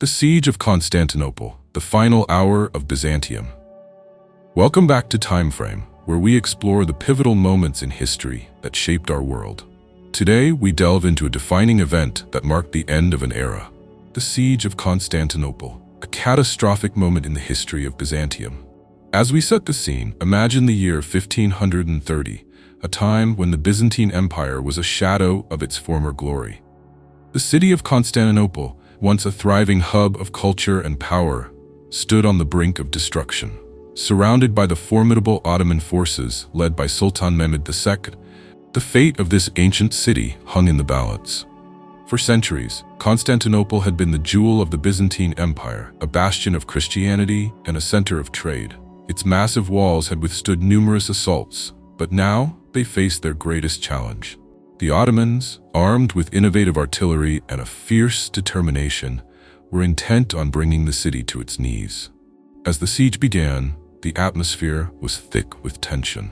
The Siege of Constantinople, the final hour of Byzantium. Welcome back to TimeFrame, where we explore the pivotal moments in history that shaped our world. Today, we delve into a defining event that marked the end of an era, the Siege of Constantinople, a catastrophic moment in the history of Byzantium. As we set the scene, imagine the year 1530, a time when the Byzantine Empire was a shadow of its former glory. The city of Constantinople, once a thriving hub of culture and power, stood on the brink of destruction. Surrounded by the formidable Ottoman forces led by Sultan Mehmed II, the fate of this ancient city hung in the balance. For centuries, Constantinople had been the jewel of the Byzantine Empire, a bastion of Christianity and a center of trade. Its massive walls had withstood numerous assaults, but now they faced their greatest challenge. The Ottomans, armed with innovative artillery and a fierce determination, were intent on bringing the city to its knees. As the siege began, the atmosphere was thick with tension.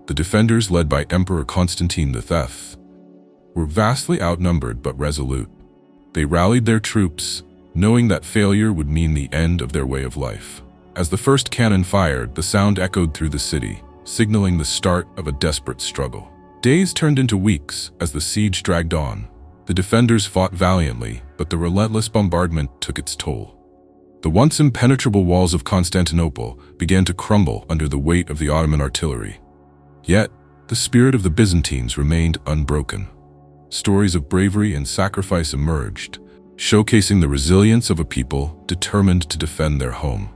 The defenders, led by Emperor Constantine III, were vastly outnumbered but resolute. They rallied their troops, knowing that failure would mean the end of their way of life. As the first cannon fired, the sound echoed through the city, signaling the start of a desperate struggle. Days turned into weeks as the siege dragged on. The defenders fought valiantly, but the relentless bombardment took its toll. The once impenetrable walls of Constantinople began to crumble under the weight of the Ottoman artillery. Yet, the spirit of the Byzantines remained unbroken. Stories of bravery and sacrifice emerged, showcasing the resilience of a people determined to defend their home.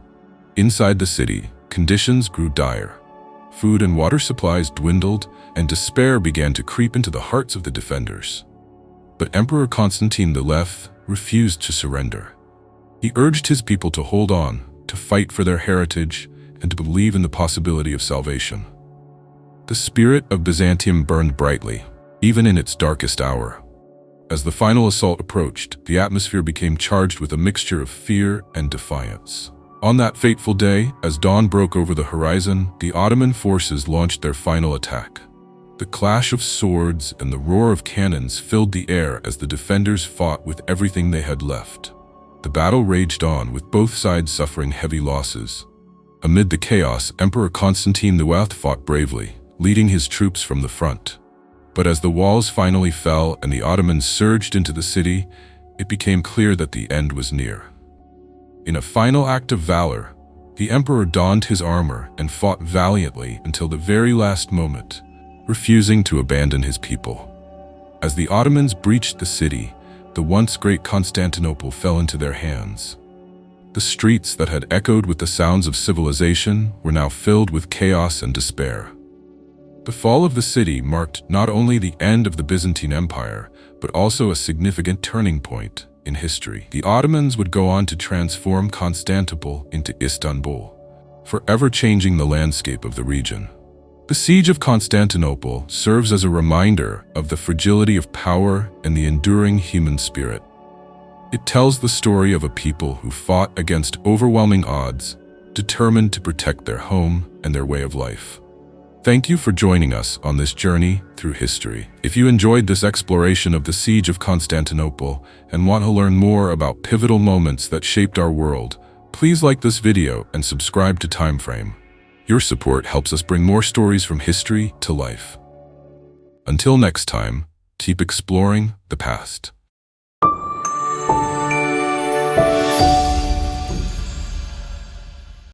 Inside the city, conditions grew dire. Food and water supplies dwindled, and despair began to creep into the hearts of the defenders. But Emperor Constantine II refused to surrender. He urged his people to hold on, to fight for their heritage, and to believe in the possibility of salvation. The spirit of Byzantium burned brightly, even in its darkest hour. As the final assault approached, the atmosphere became charged with a mixture of fear and defiance. On that fateful day, as dawn broke over the horizon, the Ottoman forces launched their final attack. The clash of swords and the roar of cannons filled the air as the defenders fought with everything they had left. The battle raged on, with both sides suffering heavy losses. Amid the chaos, Emperor Constantine II fought bravely, leading his troops from the front. But as the walls finally fell and the Ottomans surged into the city, it became clear that the end was near. In a final act of valor, the emperor donned his armor and fought valiantly until the very last moment, refusing to abandon his people. As the Ottomans breached the city, the once great Constantinople fell into their hands. The streets that had echoed with the sounds of civilization were now filled with chaos and despair. The fall of the city marked not only the end of the Byzantine Empire, but also a significant turning point in history. The Ottomans would go on to transform Constantinople into Istanbul, forever changing the landscape of the region. The Siege of Constantinople serves as a reminder of the fragility of power and the enduring human spirit. It tells the story of a people who fought against overwhelming odds, determined to protect their home and their way of life. Thank you for joining us on this journey through history. If you enjoyed this exploration of the Siege of Constantinople and want to learn more about pivotal moments that shaped our world, please like this video and subscribe to TimeFrame. Your support helps us bring more stories from history to life. Until next time, keep exploring the past.